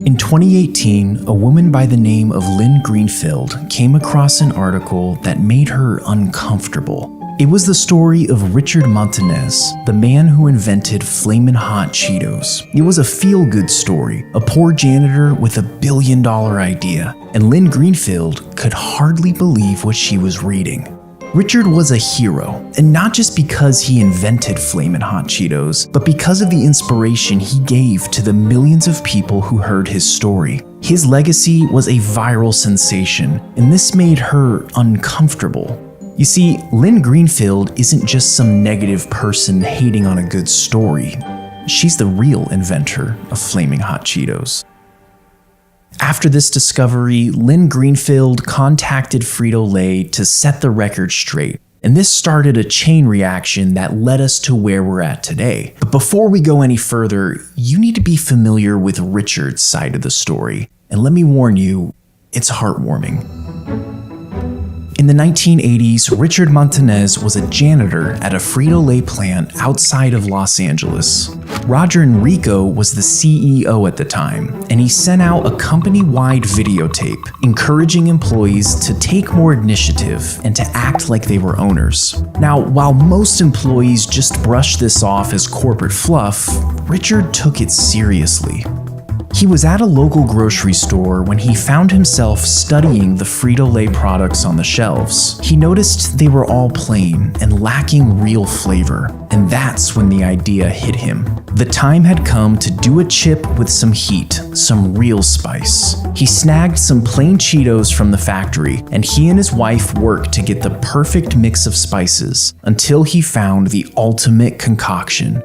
In 2018, a woman by the name of Lynn Greenfield came across an article that made her uncomfortable. It was the story of Richard Montanez, the man who invented Flamin Hot Cheetos. It was a feel-good story, a poor janitor with a billion-dollar idea, and Lynn Greenfield could hardly believe what she was reading. Richard was a hero, and not just because he invented Flamin Hot Cheetos, but because of the inspiration he gave to the millions of people who heard his story. His legacy was a viral sensation, and this made her uncomfortable. You see, Lynn Greenfield isn't just some negative person hating on a good story. She's the real inventor of Flamin Hot Cheetos. After this discovery, Lynn Greenfield contacted Frito-Lay to set the record straight, and this started a chain reaction that led us to where we're at today. But before we go any further, you need to be familiar with Richard's side of the story, and let me warn you, it's heartwarming. In the 1980s, Richard Montanez was a janitor at a Frito-Lay plant outside of Los Angeles. Roger Enrico was the CEO at the time, and he sent out a company-wide videotape encouraging employees to take more initiative and to act like they were owners. Now, while most employees just brushed this off as corporate fluff, Richard took it seriously. He was at a local grocery store when he found himself studying the Frito-Lay products on the shelves. He noticed they were all plain and lacking real flavor, and that's when the idea hit him. The time had come to do a chip with some heat, some real spice. He snagged some plain Cheetos from the factory, and he and his wife worked to get the perfect mix of spices until he found the ultimate concoction.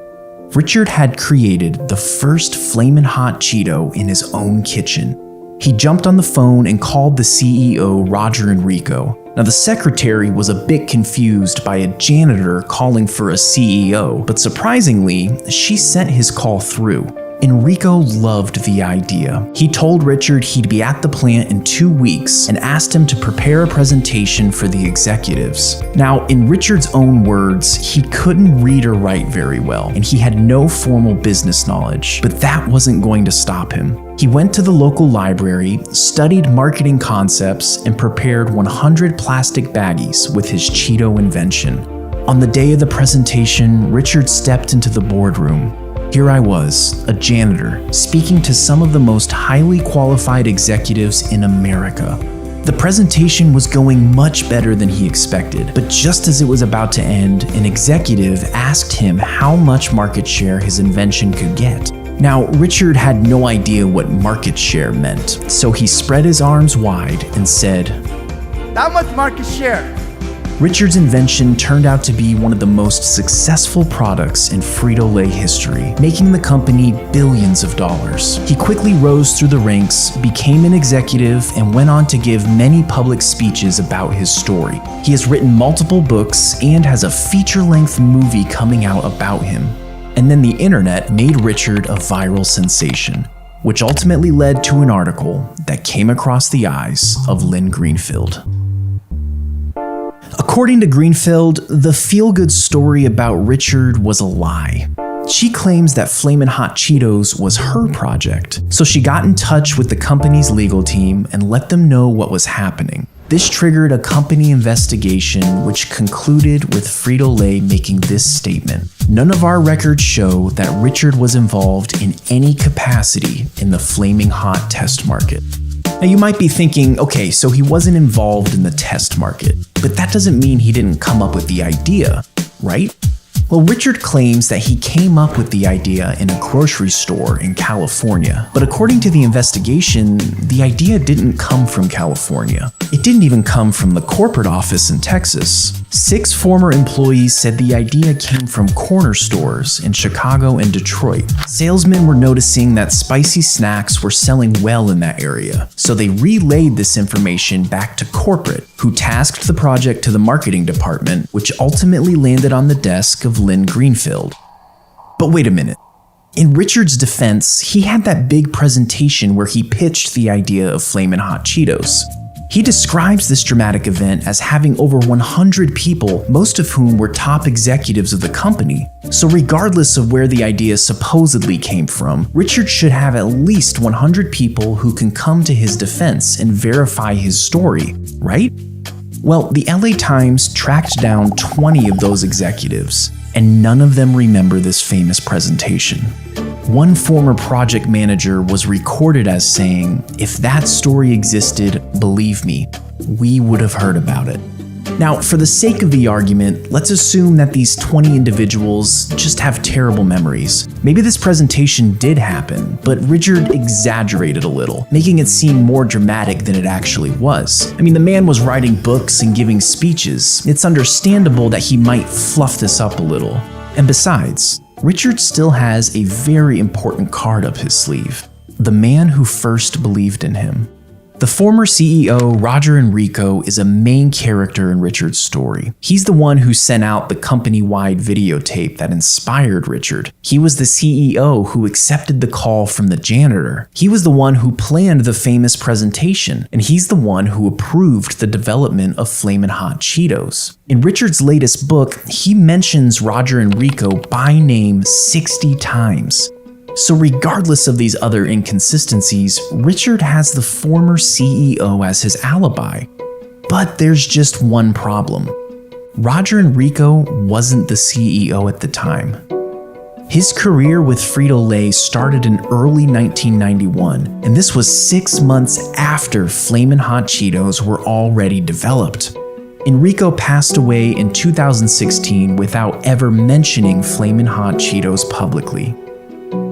Richard had created the first Flamin Hot Cheeto in his own kitchen. He jumped on the phone and called the CEO, Roger Enrico. Now, the secretary was a bit confused by a janitor calling for a CEO, but surprisingly, she sent his call through. Enrico loved the idea. He told Richard he'd be at the plant in 2 weeks and asked him to prepare a presentation for the executives. Now, in Richard's own words, he couldn't read or write very well, and he had no formal business knowledge, but that wasn't going to stop him. He went to the local library, studied marketing concepts, and prepared 100 plastic baggies with his Cheeto invention. On the day of the presentation, Richard stepped into the boardroom. Here I was, a janitor, speaking to some of the most highly qualified executives in America. The presentation was going much better than he expected, but just as it was about to end, an executive asked him how much market share his invention could get. Now, Richard had no idea what market share meant, so he spread his arms wide and said, "How much market share?" Richard's invention turned out to be one of the most successful products in Frito-Lay history, making the company billions of dollars. He quickly rose through the ranks, became an executive, and went on to give many public speeches about his story. He has written multiple books and has a feature-length movie coming out about him. And then the internet made Richard a viral sensation, which ultimately led to an article that came across the eyes of Lynn Greenfield. According to Greenfield, the feel-good story about Richard was a lie. She claims that Flamin Hot Cheetos was her project, so she got in touch with the company's legal team and let them know what was happening. This triggered a company investigation which concluded with Frito-Lay making this statement: "None of our records show that Richard was involved in any capacity in the Flamin Hot test market." Now you might be thinking, okay, so he wasn't involved in the test market, but that doesn't mean he didn't come up with the idea, right? Well, Richard claims that he came up with the idea in a grocery store in California, but according to the investigation, the idea didn't come from California. It didn't even come from the corporate office in Texas. 6 former employees said the idea came from corner stores in Chicago and Detroit. Salesmen were noticing that spicy snacks were selling well in that area, so they relayed this information back to corporate, who tasked the project to the marketing department, which ultimately landed on the desk of Lynn Greenfield. But wait a minute. In Richard's defense, he had that big presentation where he pitched the idea of Flamin Hot Cheetos. He describes this dramatic event as having over 100 people, most of whom were top executives of the company. So regardless of where the idea supposedly came from, Richard should have at least 100 people who can come to his defense and verify his story, right? Well, the LA Times tracked down 20 of those executives, and none of them remember this famous presentation. One former project manager was recorded as saying, "If that story existed, believe me, we would have heard about it." Now, for the sake of the argument, let's assume that these 20 individuals just have terrible memories. Maybe this presentation did happen, but Richard exaggerated a little, making it seem more dramatic than it actually was. I mean, the man was writing books and giving speeches. It's understandable that he might fluff this up a little. And besides, Richard still has a very important card up his sleeve: the man who first believed in him. The former CEO, Roger Enrico, is a main character in Richard's story. He's the one who sent out the company-wide videotape that inspired Richard. He was the CEO who accepted the call from the janitor. He was the one who planned the famous presentation, and he's the one who approved the development of Flamin Hot Cheetos. In Richard's latest book, he mentions Roger Enrico by name 60 times. So regardless of these other inconsistencies, Richard has the former CEO as his alibi. But there's just one problem. Roger Enrico wasn't the CEO at the time. His career with Frito-Lay started in early 1991, and this was 6 months after Flamin Hot Cheetos were already developed. Enrico passed away in 2016 without ever mentioning Flamin Hot Cheetos publicly.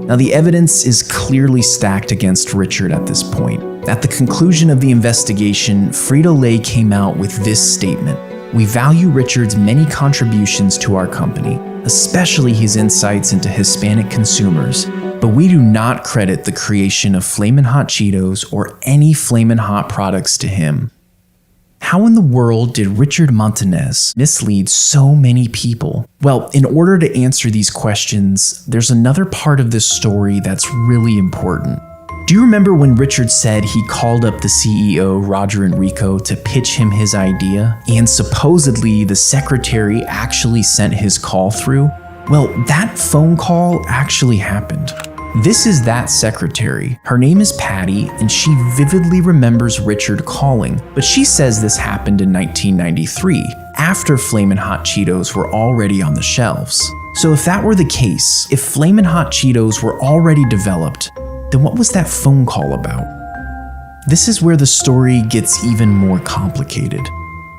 Now, the evidence is clearly stacked against Richard at this point. At the conclusion of the investigation, Frito-Lay came out with this statement: "We value Richard's many contributions to our company, especially his insights into Hispanic consumers, but we do not credit the creation of Flamin Hot Cheetos or any Flamin Hot products to him." How in the world did Richard Montanez mislead so many people? Well, in order to answer these questions, there's another part of this story that's really important. Do you remember when Richard said he called up the CEO, Roger Enrico, to pitch him his idea, and supposedly the secretary actually sent his call through? Well, that phone call actually happened. This is that secretary. Her name is Patty, and she vividly remembers Richard calling, but she says this happened in 1993, after Flamin Hot Cheetos were already on the shelves. So if that were the case, if Flamin Hot Cheetos were already developed, then what was that phone call about? This is where the story gets even more complicated.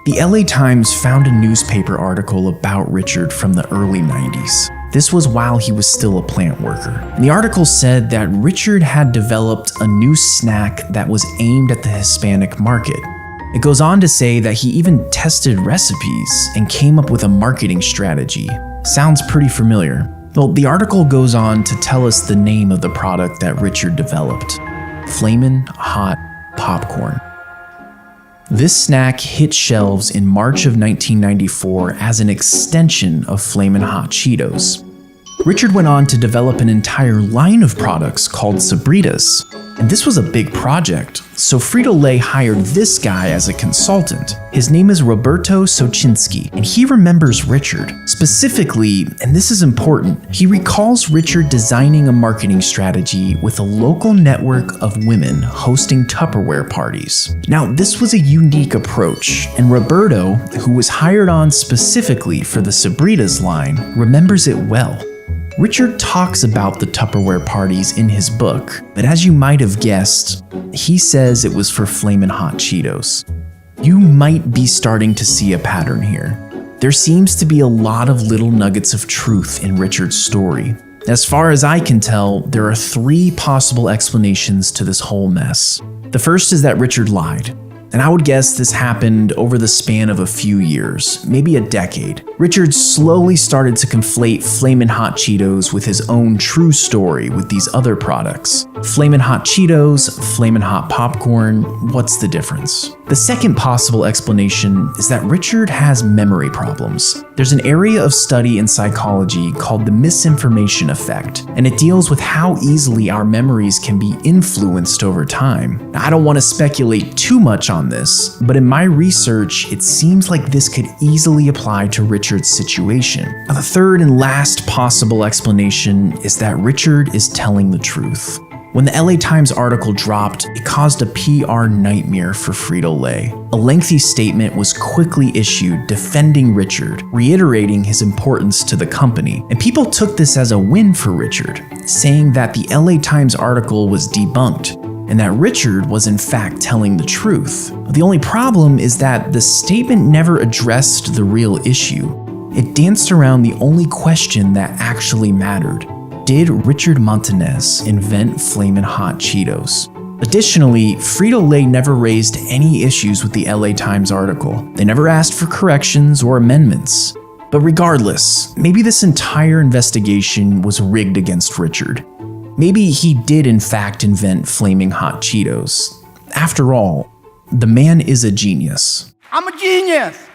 The LA Times found a newspaper article about Richard from the early 90s. This was while he was still a plant worker. And the article said that Richard had developed a new snack that was aimed at the Hispanic market. It goes on to say that he even tested recipes and came up with a marketing strategy. Sounds pretty familiar. Well, the article goes on to tell us the name of the product that Richard developed: Flamin Hot Popcorn. This snack hit shelves in March of 1994 as an extension of Flamin Hot Cheetos. Richard went on to develop an entire line of products called Sabritas, and this was a big project, so Frito-Lay hired this guy as a consultant. His name is Roberto Socinski, and he remembers Richard. Specifically, and this is important, he recalls Richard designing a marketing strategy with a local network of women hosting Tupperware parties. Now, this was a unique approach, and Roberto, who was hired on specifically for the Sabritas line, remembers it well. Richard talks about the Tupperware parties in his book, but as you might have guessed, he says it was for Flamin Hot Cheetos. You might be starting to see a pattern here. There seems to be a lot of little nuggets of truth in Richard's story. As far as I can tell, there are 3 possible explanations to this whole mess. The first is that Richard lied, and I would guess this happened over the span of a few years, maybe a decade. Richard slowly started to conflate Flamin Hot Cheetos with his own true story with these other products. Flamin Hot Cheetos, Flamin Hot Popcorn, what's the difference? The second possible explanation is that Richard has memory problems. There's an area of study in psychology called the misinformation effect, and it deals with how easily our memories can be influenced over time. Now, I don't want to speculate too much on this, but in my research, it seems like this could easily apply to Richard's situation. Now, the third and last possible explanation is that Richard is telling the truth. When the LA Times article dropped, it caused a PR nightmare for Frito-Lay. A lengthy statement was quickly issued defending Richard, reiterating his importance to the company. And people took this as a win for Richard, saying that the LA Times article was debunked and that Richard was in fact telling the truth. The only problem is that the statement never addressed the real issue. It danced around the only question that actually mattered. Did Richard Montanez invent Flamin Hot Cheetos? Additionally, Frito-Lay never raised any issues with the LA Times article. They never asked for corrections or amendments. But regardless, maybe this entire investigation was rigged against Richard. Maybe he did in fact invent Flamin Hot Cheetos. After all, the man is a genius. I'm a genius.